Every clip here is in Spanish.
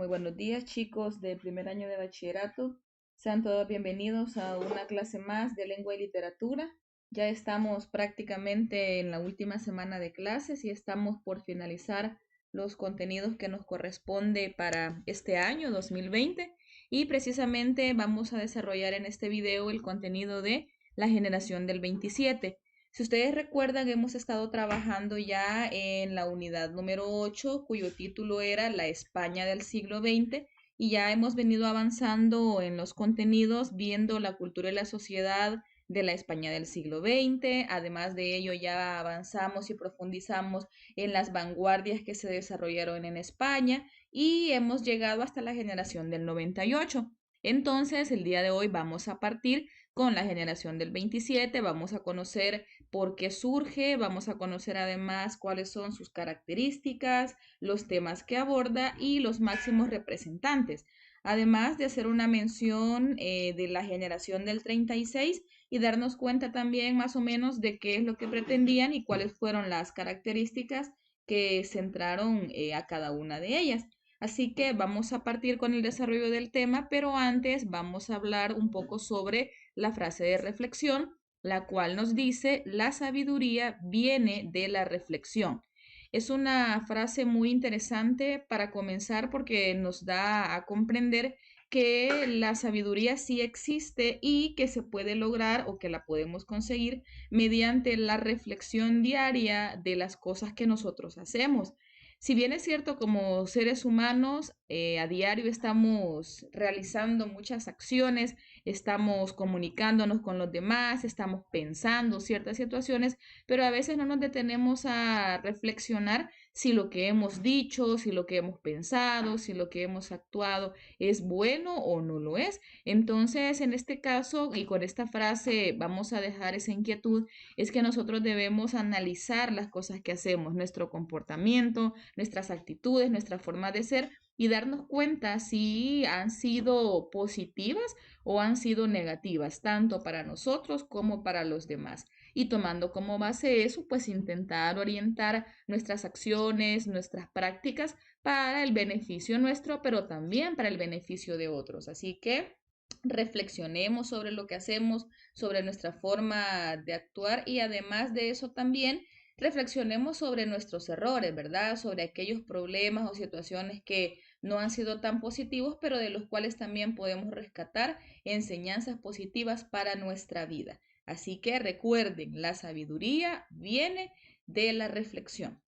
muy buenos días, chicos de primer año de bachillerato. Sean todos bienvenidos a una clase más de lengua y literatura. Ya estamos prácticamente en la última semana de clases y estamos por finalizar los contenidos que nos corresponde para este año 2020 y precisamente vamos a desarrollar en este video el contenido de la generación del 27. Si ustedes recuerdan, hemos estado trabajando ya en la unidad número 8, cuyo título era La España del siglo XX, y ya hemos venido avanzando en los contenidos, viendo la cultura y la sociedad de la España del siglo XX. Además de ello, ya avanzamos y profundizamos en las vanguardias que se desarrollaron en España y hemos llegado hasta la generación del 98. Entonces, el día de hoy vamos a partir con la generación del 27, vamos a conocer por qué surge, vamos a conocer además cuáles son sus características, los temas que aborda y los máximos representantes. Además de hacer una mención de la generación del 36 y darnos cuenta también más o menos de qué es lo que pretendían y cuáles fueron las características que centraron a cada una de ellas. Así que vamos a partir con el desarrollo del tema, pero antes vamos a hablar un poco sobre la frase de reflexión, la cual nos dice, la sabiduría viene de la reflexión. Es una frase muy interesante para comenzar porque nos da a comprender que la sabiduría sí existe y que se puede lograr o que la podemos conseguir mediante la reflexión diaria de las cosas que nosotros hacemos. Si bien es cierto, como seres humanos, a diario estamos realizando muchas acciones, estamos comunicándonos con los demás, estamos pensando ciertas situaciones, pero a veces no nos detenemos a reflexionar si lo que hemos dicho, si lo que hemos pensado, si lo que hemos actuado es bueno o no lo es. Entonces, en este caso y con esta frase vamos a dejar esa inquietud, es que nosotros debemos analizar las cosas que hacemos, nuestro comportamiento, nuestras actitudes, nuestra forma de ser y darnos cuenta si han sido positivas o han sido negativas, tanto para nosotros como para los demás. Y tomando como base eso, pues intentar orientar nuestras acciones, nuestras prácticas para el beneficio nuestro, pero también para el beneficio de otros. Así que reflexionemos sobre lo que hacemos, sobre nuestra forma de actuar y además de eso también reflexionemos sobre nuestros errores, ¿verdad? Sobre aquellos problemas o situaciones que no han sido tan positivos, pero de los cuales también podemos rescatar enseñanzas positivas para nuestra vida. Así que recuerden, la sabiduría viene de la reflexión.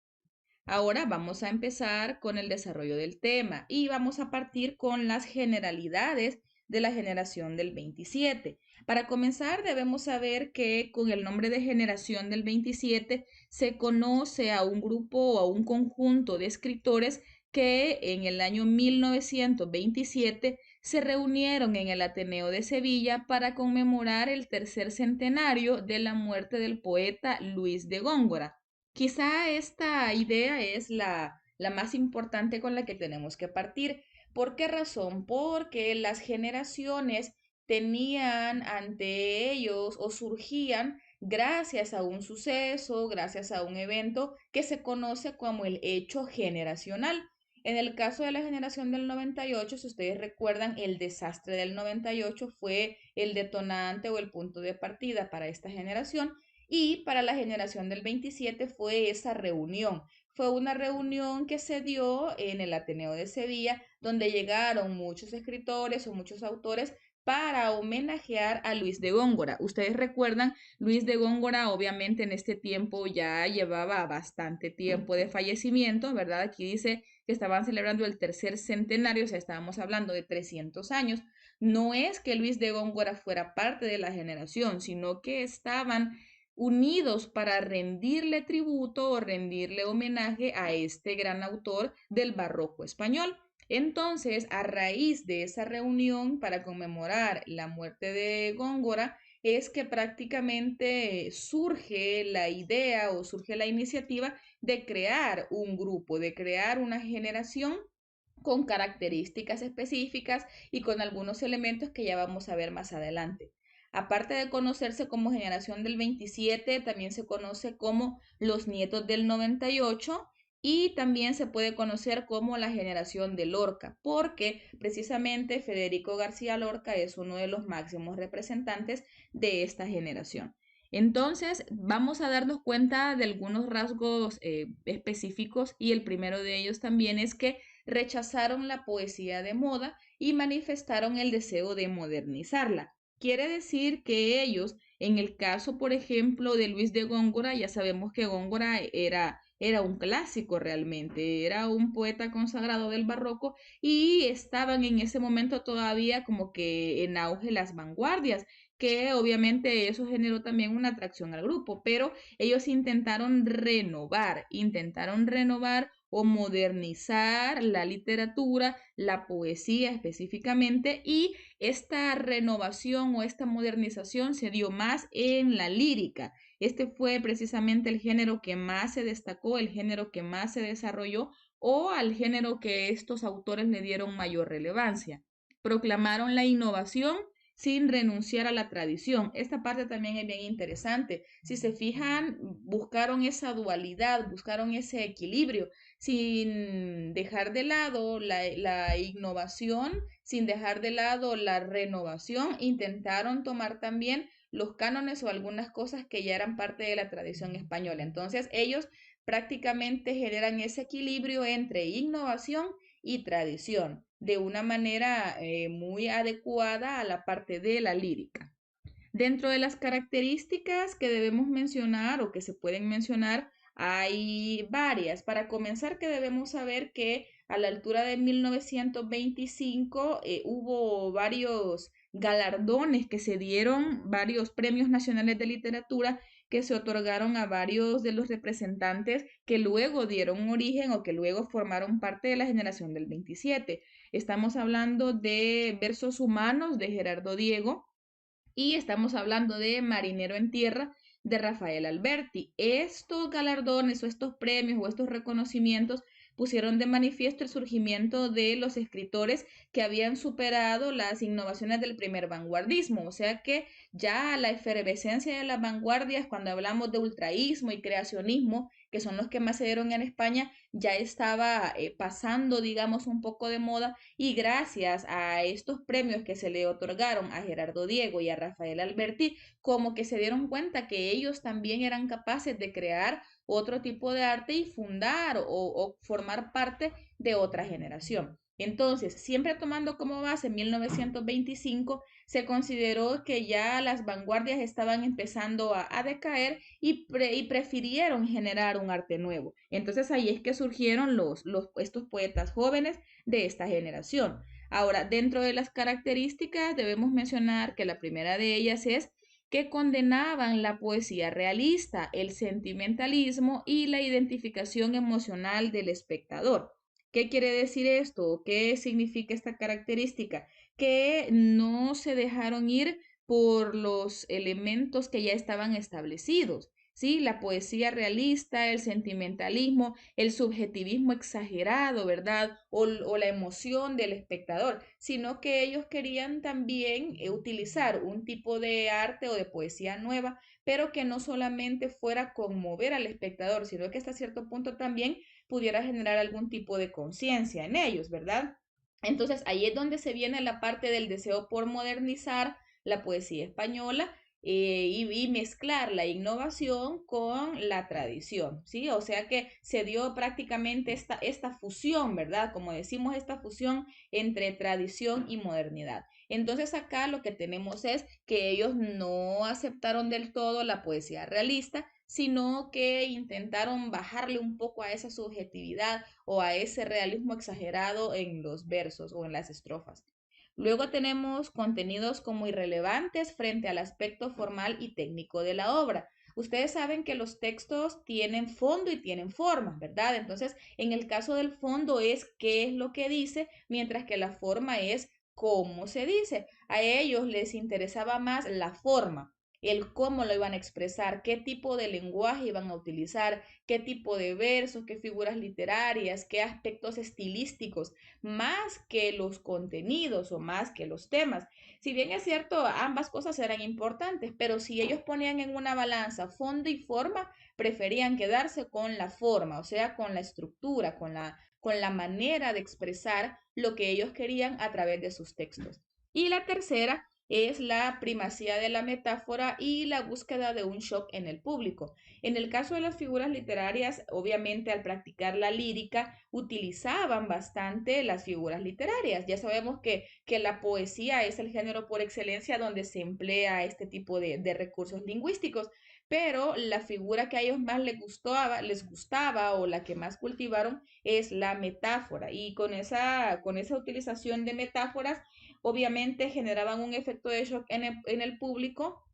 Ahora vamos a empezar con el desarrollo del tema y vamos a partir con las generalidades de la generación del 27. Para comenzar, debemos saber que con el nombre de generación del 27 se conoce a un grupo o a un conjunto de escritores que en el año 1927 se reunieron en el Ateneo de Sevilla para conmemorar el tercer centenario de la muerte del poeta Luis de Góngora. Quizá esta idea es la más importante con la que tenemos que partir. ¿Por qué razón? Porque las generaciones tenían ante ellos o surgían gracias a un suceso, gracias a un evento que se conoce como el hecho generacional. En el caso de la generación del 98, si ustedes recuerdan, el desastre del 98 fue el detonante o el punto de partida para esta generación y para la generación del 27 fue esa reunión. Fue una reunión que se dio en el Ateneo de Sevilla, donde llegaron muchos escritores o muchos autores para homenajear a Luis de Góngora. Ustedes recuerdan, Luis de Góngora obviamente en este tiempo ya llevaba bastante tiempo de fallecimiento, ¿verdad? Aquí dice que estaban celebrando el tercer centenario, o sea, estábamos hablando de 300 años. No es que Luis de Góngora fuera parte de la generación, sino que estaban unidos para rendirle tributo o rendirle homenaje a este gran autor del barroco español. Entonces, a raíz de esa reunión para conmemorar la muerte de Góngora, es que prácticamente surge la idea o surge la iniciativa de crear un grupo, de crear una generación con características específicas y con algunos elementos que ya vamos a ver más adelante. Aparte de conocerse como generación del 27, también se conoce como los nietos del 98 y también se puede conocer como la generación de Lorca, porque precisamente Federico García Lorca es uno de los máximos representantes de esta generación. Entonces, vamos a darnos cuenta de algunos rasgos específicos y el primero de ellos también es que rechazaron la poesía de moda y manifestaron el deseo de modernizarla. Quiere decir que ellos, en el caso, por ejemplo, de Luis de Góngora, ya sabemos que Góngora era un clásico realmente, era un poeta consagrado del barroco y estaban en ese momento todavía como que en auge las vanguardias, que obviamente eso generó también una atracción al grupo, pero ellos intentaron renovar o modernizar la literatura, la poesía específicamente, y esta renovación o esta modernización se dio más en la lírica. Este fue precisamente el género que más se destacó, el género que más se desarrolló o al género que estos autores le dieron mayor relevancia. Proclamaron la innovación sin renunciar a la tradición. Esta parte también es bien interesante. Si se fijan, buscaron esa dualidad, buscaron ese equilibrio, sin dejar de lado la innovación, sin dejar de lado la renovación, intentaron tomar también los cánones o algunas cosas que ya eran parte de la tradición española. Entonces ellos prácticamente generan ese equilibrio entre innovación y tradición de una manera muy adecuada a la parte de la lírica. Dentro de las características que debemos mencionar o que se pueden mencionar, hay varias. Para comenzar, que debemos saber que a la altura de 1925 hubo varios galardones que se dieron, varios premios nacionales de literatura que se otorgaron a varios de los representantes que luego dieron origen o que luego formaron parte de la generación del 27. Estamos hablando de Versos Humanos de Gerardo Diego, y estamos hablando de Marinero en Tierra de Rafael Alberti. Estos galardones o estos premios o estos reconocimientos pusieron de manifiesto el surgimiento de los escritores que habían superado las innovaciones del primer vanguardismo, o sea que ya la efervescencia de las vanguardias, cuando hablamos de ultraísmo y creacionismo, que son los que más se dieron en España, ya estaba pasando, digamos, un poco de moda, y gracias a estos premios que se le otorgaron a Gerardo Diego y a Rafael Alberti, como que se dieron cuenta que ellos también eran capaces de crear otro tipo de arte y fundar o formar parte de otra generación. Entonces, siempre tomando como base 1925, se consideró que ya las vanguardias estaban empezando a decaer y prefirieron generar un arte nuevo. Entonces ahí es que surgieron estos poetas jóvenes de esta generación. Ahora, dentro de las características debemos mencionar que la primera de ellas es que condenaban la poesía realista, el sentimentalismo y la identificación emocional del espectador. ¿Qué quiere decir esto? ¿Qué significa esta característica? Que no se dejaron ir por los elementos que ya estaban establecidos. ¿Sí? La poesía realista, el sentimentalismo, el subjetivismo exagerado, ¿verdad? O la emoción del espectador, sino que ellos querían también utilizar un tipo de arte o de poesía nueva, pero que no solamente fuera conmover al espectador, sino que hasta cierto punto también pudiera generar algún tipo de conciencia en ellos, ¿verdad? Entonces ahí es donde se viene la parte del deseo por modernizar la poesía española y mezclar la innovación con la tradición, ¿sí? O sea que se dio prácticamente esta fusión, ¿verdad? Como decimos, esta fusión entre tradición y modernidad. Entonces acá lo que tenemos es que ellos no aceptaron del todo la poesía realista, sino que intentaron bajarle un poco a esa subjetividad o a ese realismo exagerado en los versos o en las estrofas. Luego tenemos contenidos como irrelevantes frente al aspecto formal y técnico de la obra. Ustedes saben que los textos tienen fondo y tienen forma, ¿verdad? Entonces, en el caso del fondo es qué es lo que dice, mientras que la forma es cómo se dice. A ellos les interesaba más la forma. el cómo lo iban a expresar, qué tipo de lenguaje iban a utilizar, qué tipo de versos, qué figuras literarias, qué aspectos estilísticos, más que los contenidos o más que los temas. Si bien es cierto, ambas cosas eran importantes, pero si ellos ponían en una balanza fondo y forma, preferían quedarse con la forma, o sea, con la estructura, con la manera de expresar lo que ellos querían a través de sus textos. Y la tercera es la primacía de la metáfora y la búsqueda de un shock en el público. En el caso de las figuras literarias, obviamente al practicar la lírica, utilizaban bastante las figuras literarias. Ya sabemos que la poesía es el género por excelencia donde se emplea este tipo de recursos lingüísticos, pero la figura que a ellos más les gustaba o la que más cultivaron es la metáfora. Y con esa utilización de metáforas, obviamente generaban un efecto de shock en el público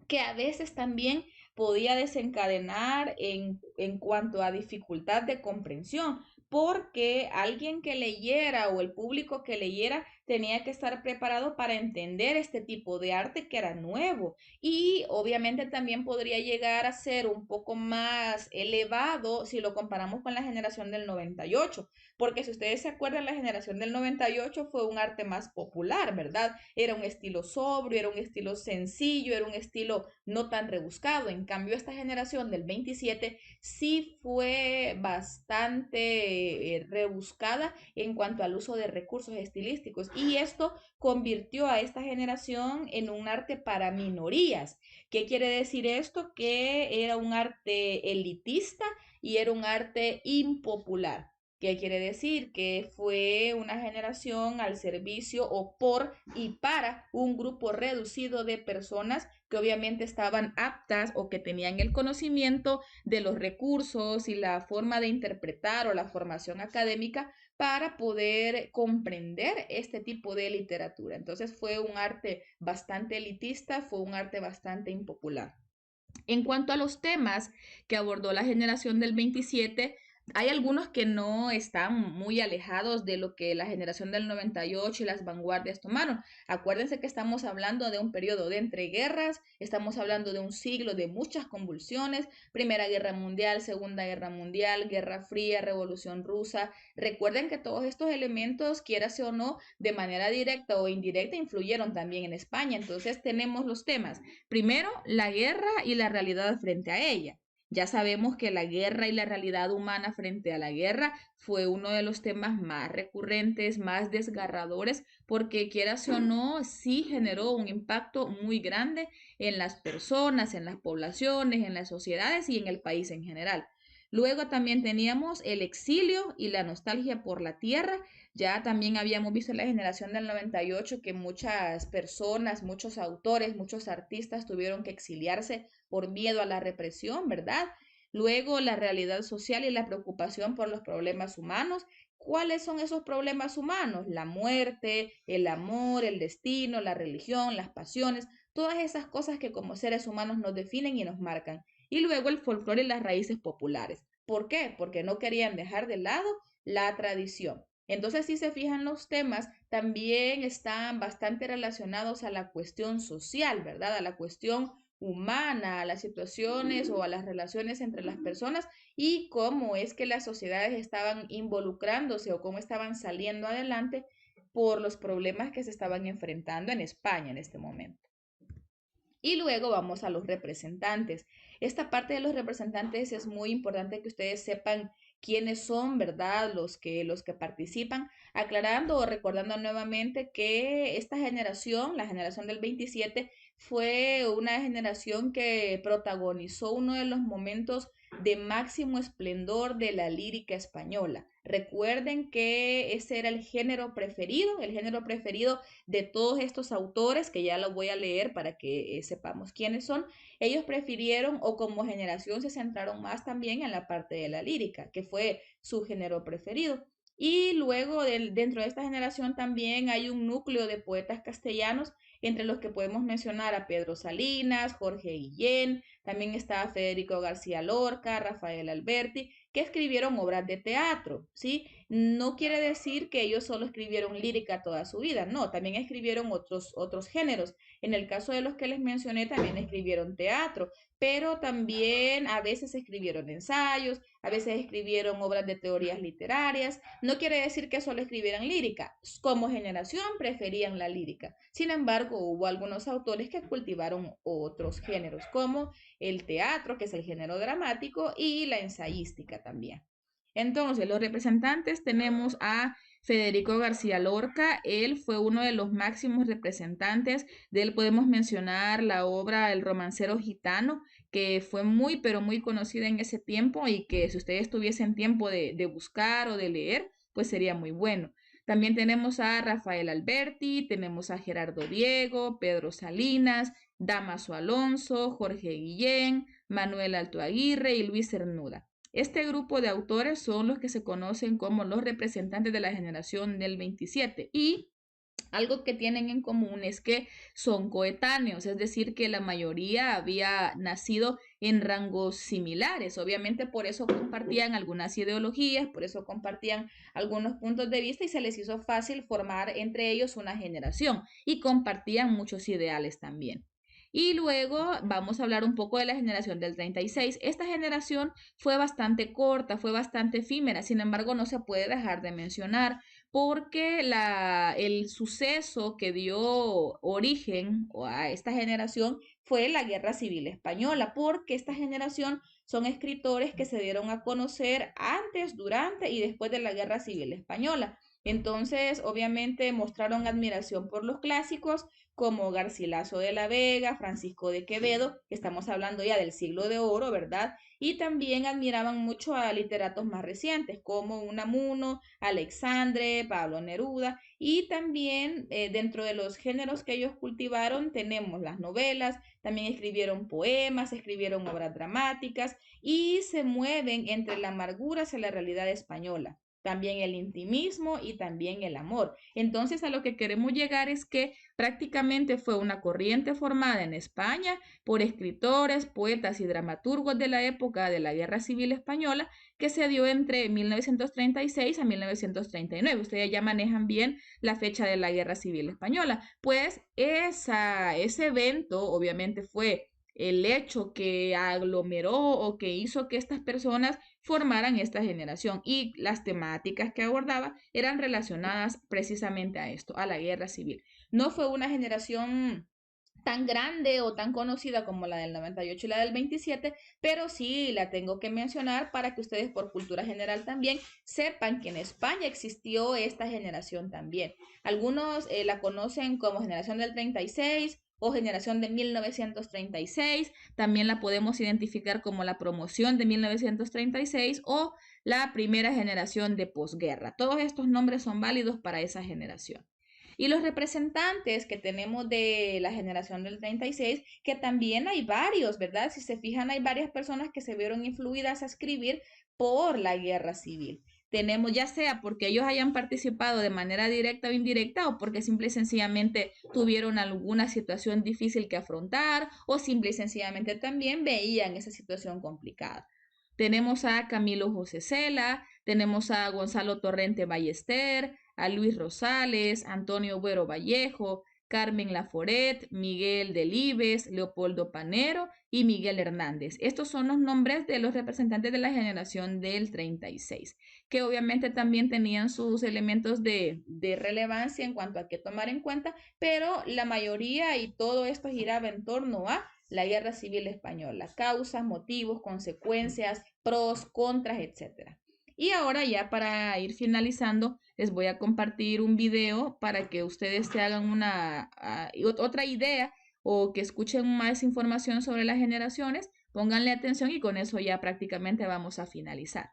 que a veces también podía desencadenar en cuanto a dificultad de comprensión, porque alguien que leyera o el público que leyera tenía que estar preparado para entender este tipo de arte que era nuevo y obviamente también podría llegar a ser un poco más elevado si lo comparamos con la generación del 98, porque si ustedes se acuerdan, la generación del 98 fue un arte más popular, ¿verdad? Era un estilo sobrio, era un estilo sencillo, era un estilo no tan rebuscado. En cambio, esta generación del 27 sí fue bastante rebuscada en cuanto al uso de recursos estilísticos y esto convirtió a esta generación en un arte para minorías. ¿Qué quiere decir esto? Que era un arte elitista y era un arte impopular. ¿Qué quiere decir? Que fue una generación al servicio o por y para un grupo reducido de personas que obviamente estaban aptas o que tenían el conocimiento de los recursos y la forma de interpretar o la formación académica para poder comprender este tipo de literatura. Entonces fue un arte bastante elitista, fue un arte bastante impopular. En cuanto a los temas que abordó la generación del 27, hay algunos que no están muy alejados de lo que la generación del 98 y las vanguardias tomaron. Acuérdense que estamos hablando de un periodo de entreguerras, estamos hablando de un siglo de muchas convulsiones, Primera Guerra Mundial, Segunda Guerra Mundial, Guerra Fría, Revolución Rusa. Recuerden que todos estos elementos, quiérase o no, de manera directa o indirecta, influyeron también en España. Entonces tenemos los temas. Primero, la guerra y la realidad frente a ella. Ya sabemos que la guerra y la realidad humana frente a la guerra fue uno de los temas más recurrentes, más desgarradores, porque quieras o no, sí generó un impacto muy grande en las personas, en las poblaciones, en las sociedades y en el país en general. Luego también teníamos el exilio y la nostalgia por la tierra. Ya también habíamos visto en la generación del 98 que muchas personas, muchos autores, muchos artistas tuvieron que exiliarse por miedo a la represión, ¿verdad? Luego la realidad social y la preocupación por los problemas humanos. ¿Cuáles son esos problemas humanos? La muerte, el amor, el destino, la religión, las pasiones, todas esas cosas que como seres humanos nos definen y nos marcan. Y luego el folclore y las raíces populares. ¿Por qué? Porque no querían dejar de lado la tradición. Entonces, si se fijan, los temas también están bastante relacionados a la cuestión social, ¿verdad? A la cuestión humana, a las situaciones o a las relaciones entre las personas y cómo es que las sociedades estaban involucrándose o cómo estaban saliendo adelante por los problemas que se estaban enfrentando en España en este momento. Y luego vamos a los representantes. Esta parte de los representantes es muy importante que ustedes sepan quiénes son, ¿verdad? Los que participan, aclarando o recordando nuevamente que esta generación, la generación del 27, fue una generación que protagonizó uno de los momentos de máximo esplendor de la lírica española. Recuerden que ese era el género preferido de todos estos autores, que ya los voy a leer para que sepamos quiénes son. Ellos prefirieron o como generación se centraron más también en la parte de la lírica, que fue su género preferido. Y luego dentro de esta generación también hay un núcleo de poetas castellanos, entre los que podemos mencionar a Pedro Salinas, Jorge Guillén, también está Federico García Lorca, Rafael Alberti, que escribieron obras de teatro, ¿sí? no quiere decir que ellos solo escribieron lírica toda su vida, no, también escribieron otros géneros. En el caso de los que les mencioné, también escribieron teatro, pero también a veces escribieron ensayos, a veces escribieron obras de teorías literarias. No quiere decir que solo escribieran lírica, como generación preferían la lírica. Sin embargo, hubo algunos autores que cultivaron otros géneros, como el teatro, que es el género dramático, y la ensayística también. Entonces, los representantes tenemos a Federico García Lorca. Él fue uno de los máximos representantes. De él podemos mencionar la obra El romancero gitano, que fue muy, pero muy conocida en ese tiempo y que si ustedes tuviesen tiempo de buscar o de leer, pues sería muy bueno. También tenemos a Rafael Alberti, tenemos a Gerardo Diego, Pedro Salinas, Damaso Alonso, Jorge Guillén, Manuel Alto Aguirre y Luis Cernuda. Este grupo de autores son los que se conocen como los representantes de la generación del 27 y algo que tienen en común es que son coetáneos, es decir, que la mayoría había nacido en rangos similares. Obviamente por eso compartían algunas ideologías, por eso compartían algunos puntos de vista y se les hizo fácil formar entre ellos una generación y compartían muchos ideales también. Y luego vamos a hablar un poco de la generación del 36. Esta generación fue bastante corta, fue bastante efímera, sin embargo no se puede dejar de mencionar porque el suceso que dio origen a esta generación fue la Guerra Civil Española, porque esta generación son escritores que se dieron a conocer antes, durante y después de la Guerra Civil Española. Entonces, obviamente, mostraron admiración por los clásicos como Garcilaso de la Vega, Francisco de Quevedo, que estamos hablando ya del siglo de oro, ¿verdad? Y también admiraban mucho a literatos más recientes como Unamuno, Alexandre, Pablo Neruda, y también dentro de los géneros que ellos cultivaron tenemos las novelas, también escribieron poemas, escribieron obras dramáticas y se mueven entre la amargura hacia la realidad española, también el intimismo y también el amor. Entonces a lo que queremos llegar es que prácticamente fue una corriente formada en España por escritores, poetas y dramaturgos de la época de la Guerra Civil Española que se dio entre 1936 a 1939. Ustedes ya manejan bien la fecha de la Guerra Civil Española. Pues ese evento obviamente fue el hecho que aglomeró o que hizo que estas personas formaran esta generación y las temáticas que abordaba eran relacionadas precisamente a esto, a la guerra civil. No fue una generación tan grande o tan conocida como la del 98 y la del 27, pero sí la tengo que mencionar para que ustedes por cultura general también sepan que en España existió esta generación también. Algunos la conocen como generación del 36 o generación de 1936, también la podemos identificar como la promoción de 1936 o la primera generación de posguerra. Todos estos nombres son válidos para esa generación. Y los representantes que tenemos de la generación del 36, que también hay varios, ¿verdad? Si se fijan, hay varias personas que se vieron influidas a escribir por la guerra civil. Tenemos ya sea porque ellos hayan participado de manera directa o indirecta o porque simple y sencillamente tuvieron alguna situación difícil que afrontar o simple y sencillamente también veían esa situación complicada. Tenemos a Camilo José Cela, tenemos a Gonzalo Torrente Ballester, a Luis Rosales, Antonio Buero Vallejo, Carmen Laforet, Miguel Delibes, Leopoldo Panero y Miguel Hernández. Estos son los nombres de los representantes de la generación del 36, que obviamente también tenían sus elementos de relevancia en cuanto a qué tomar en cuenta, pero la mayoría y todo esto giraba en torno a la Guerra Civil Española, causas, motivos, consecuencias, pros, contras, etc. Y ahora ya para ir finalizando, les voy a compartir un video para que ustedes se hagan otra idea o que escuchen más información sobre las generaciones. Pónganle atención y con eso ya prácticamente vamos a finalizar.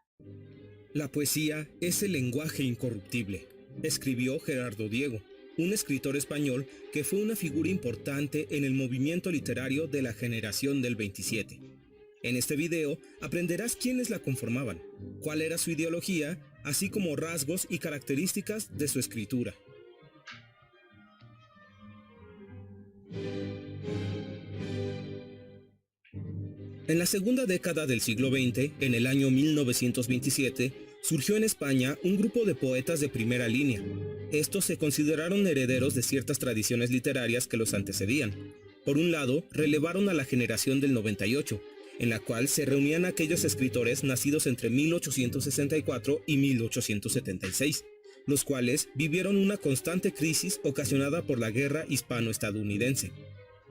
La poesía es el lenguaje incorruptible, escribió Gerardo Diego, un escritor español que fue una figura importante en el movimiento literario de la generación del 27. En este video aprenderás quiénes la conformaban, cuál era su ideología, así como rasgos y características de su escritura. En la segunda década del siglo XX, en el año 1927, surgió en España un grupo de poetas de primera línea. Estos se consideraron herederos de ciertas tradiciones literarias que los antecedían. Por un lado, relevaron a la generación del 98, en la cual se reunían aquellos escritores nacidos entre 1864 y 1876, los cuales vivieron una constante crisis ocasionada por la guerra hispano-estadounidense.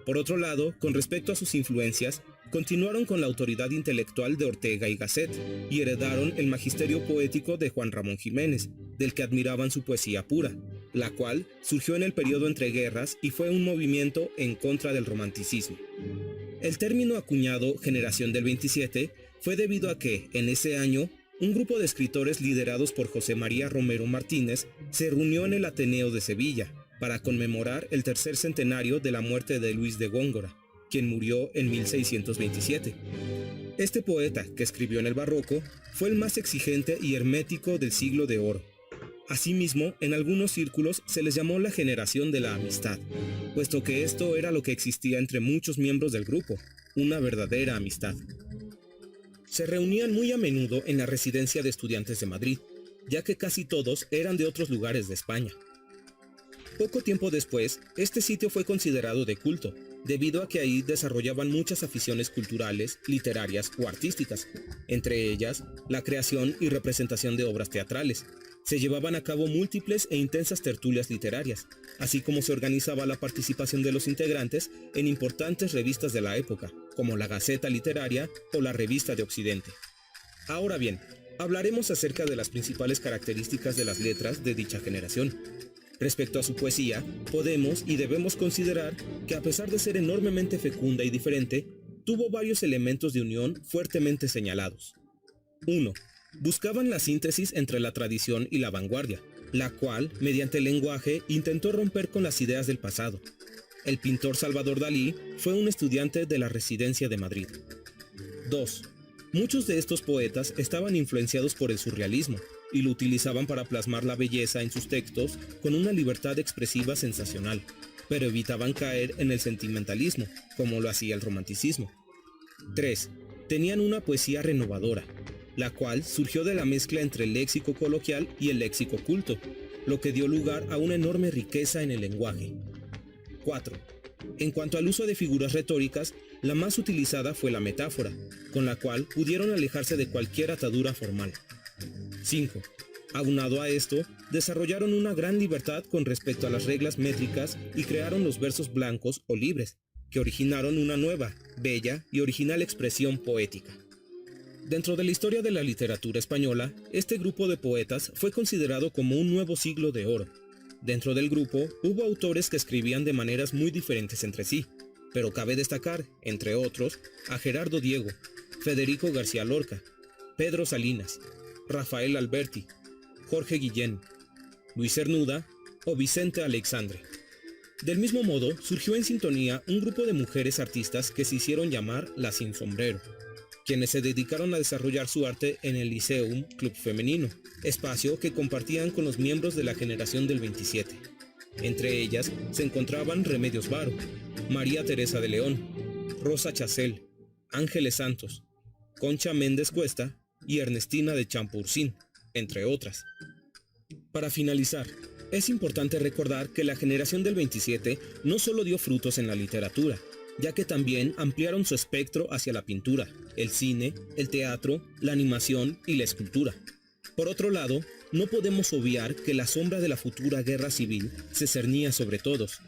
Por otro lado, con respecto a sus influencias, continuaron con la autoridad intelectual de Ortega y Gasset y heredaron el magisterio poético de Juan Ramón Jiménez, del que admiraban su poesía pura, la cual surgió en el periodo entre guerras y fue un movimiento en contra del romanticismo. El término acuñado Generación del 27 fue debido a que, en ese año, un grupo de escritores liderados por José María Romero Martínez se reunió en el Ateneo de Sevilla para conmemorar el tercer centenario de la muerte de Luis de Góngora, quien murió en 1627. Este poeta, que escribió en el barroco, fue el más exigente y hermético del siglo de oro. Asimismo, en algunos círculos se les llamó la generación de la amistad, puesto que esto era lo que existía entre muchos miembros del grupo, una verdadera amistad. Se reunían muy a menudo en la residencia de estudiantes de Madrid, ya que casi todos eran de otros lugares de España. Poco tiempo después, este sitio fue considerado de culto, debido a que ahí desarrollaban muchas aficiones culturales, literarias o artísticas, entre ellas la creación y representación de obras teatrales. Se llevaban a cabo múltiples e intensas tertulias literarias, así como se organizaba la participación de los integrantes en importantes revistas de la época, como la Gaceta Literaria o la Revista de Occidente. Ahora bien, hablaremos acerca de las principales características de las letras de dicha generación. Respecto a su poesía, podemos y debemos considerar que a pesar de ser enormemente fecunda y diferente, tuvo varios elementos de unión fuertemente señalados. 1. Buscaban la síntesis entre la tradición y la vanguardia, la cual, mediante el lenguaje, intentó romper con las ideas del pasado. El pintor Salvador Dalí fue un estudiante de la Residencia de Madrid. 2. Muchos de estos poetas estaban influenciados por el surrealismo, y lo utilizaban para plasmar la belleza en sus textos con una libertad expresiva sensacional, pero evitaban caer en el sentimentalismo, como lo hacía el romanticismo. 3. Tenían una poesía renovadora, la cual surgió de la mezcla entre el léxico coloquial y el léxico culto, lo que dio lugar a una enorme riqueza en el lenguaje. 4. En cuanto al uso de figuras retóricas, la más utilizada fue la metáfora, con la cual pudieron alejarse de cualquier atadura formal. 5. Aunado a esto, desarrollaron una gran libertad con respecto a las reglas métricas y crearon los versos blancos o libres, que originaron una nueva, bella y original expresión poética. Dentro de la historia de la literatura española, este grupo de poetas fue considerado como un nuevo siglo de oro. Dentro del grupo hubo autores que escribían de maneras muy diferentes entre sí, pero cabe destacar, entre otros, a Gerardo Diego, Federico García Lorca, Pedro Salinas, Rafael Alberti, Jorge Guillén, Luis Cernuda o Vicente Aleixandre. Del mismo modo, surgió en sintonía un grupo de mujeres artistas que se hicieron llamar las Sin Sombrero, quienes se dedicaron a desarrollar su arte en el Liceum Club Femenino, espacio que compartían con los miembros de la generación del 27. Entre ellas se encontraban Remedios Varo, María Teresa de León, Rosa Chacel, Ángeles Santos, Concha Méndez Cuesta y Ernestina de Champurcín, entre otras. Para finalizar, es importante recordar que la generación del 27 no solo dio frutos en la literatura, ya que también ampliaron su espectro hacia la pintura, el cine, el teatro, la animación y la escultura. Por otro lado, no podemos obviar que la sombra de la futura guerra civil se cernía sobre todos.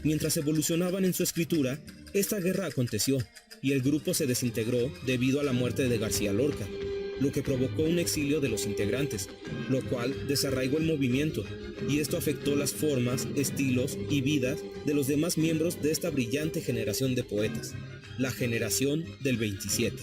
Mientras evolucionaban en su escritura, esta guerra aconteció y el grupo se desintegró debido a la muerte de García Lorca, lo que provocó un exilio de los integrantes, lo cual desarraigó el movimiento, y esto afectó las formas, estilos y vidas de los demás miembros de esta brillante generación de poetas, la generación del 27.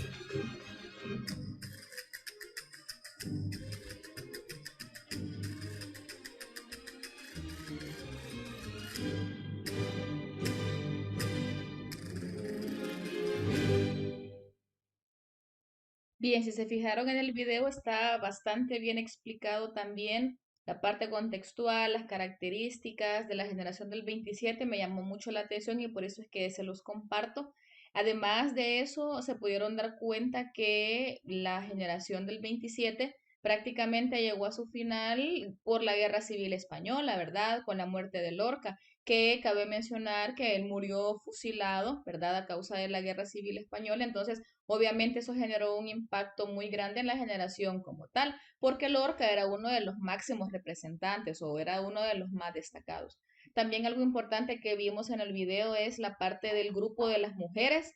Bien, si se fijaron en el video está bastante bien explicado también la parte contextual, las características de la generación del 27 me llamó mucho la atención y por eso es que se los comparto. Además de eso, se pudieron dar cuenta que la generación del 27 prácticamente llegó a su final por la Guerra Civil Española, ¿verdad? Con la muerte de Lorca, que cabe mencionar que él murió fusilado, ¿verdad? A causa de la Guerra Civil Española. Entonces, obviamente eso generó un impacto muy grande en la generación como tal, porque Lorca era uno de los máximos representantes o era uno de los más destacados. También algo importante que vimos en el video es la parte del grupo de las mujeres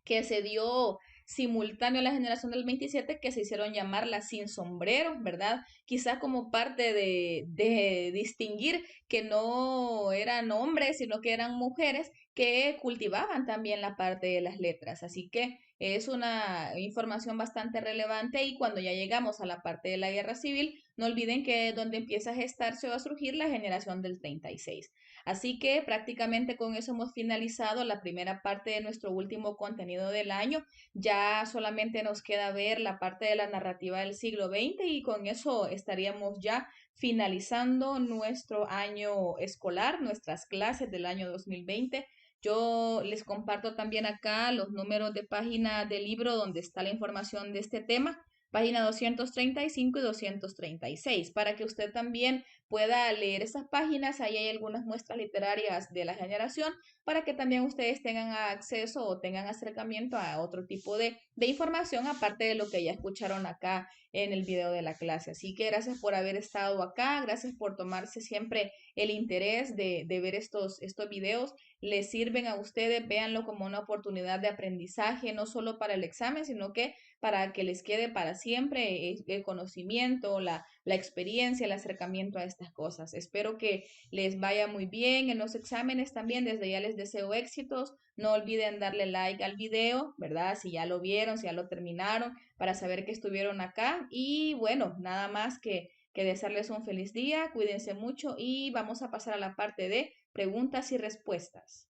que se dio simultáneo a la generación del 27 que se hicieron llamar las sin sombrero, ¿verdad? Quizás como parte de distinguir que no eran hombres, sino que eran mujeres que cultivaban también la parte de las letras. Así que es una información bastante relevante y cuando ya llegamos a la parte de la guerra civil, no olviden que es donde empieza a gestarse o a surgir la generación del 36. Así que prácticamente con eso hemos finalizado la primera parte de nuestro último contenido del año. Ya solamente nos queda ver la parte de la narrativa del siglo XX y con eso estaríamos ya finalizando nuestro año escolar, nuestras clases del año 2020. Yo les comparto también acá los números de página del libro donde está la información de este tema, página 235 y 236, para que usted también pueda leer esas páginas. Ahí hay algunas muestras literarias de la generación para que también ustedes tengan acceso o tengan acercamiento a otro tipo de información aparte de lo que ya escucharon acá en el video de la clase. Así que gracias por haber estado acá, gracias por tomarse siempre el interés de ver estos videos. Les sirven a ustedes, véanlo como una oportunidad de aprendizaje, no solo para el examen, sino que para que les quede para siempre el conocimiento, la experiencia, el acercamiento a estas cosas. Espero que les vaya muy bien en los exámenes también. Desde ya les deseo éxitos. No olviden darle like al video, ¿verdad? Si ya lo vieron, si ya lo terminaron, para saber que estuvieron acá. Y bueno, nada más que desearles un feliz día. Cuídense mucho y vamos a pasar a la parte de preguntas y respuestas.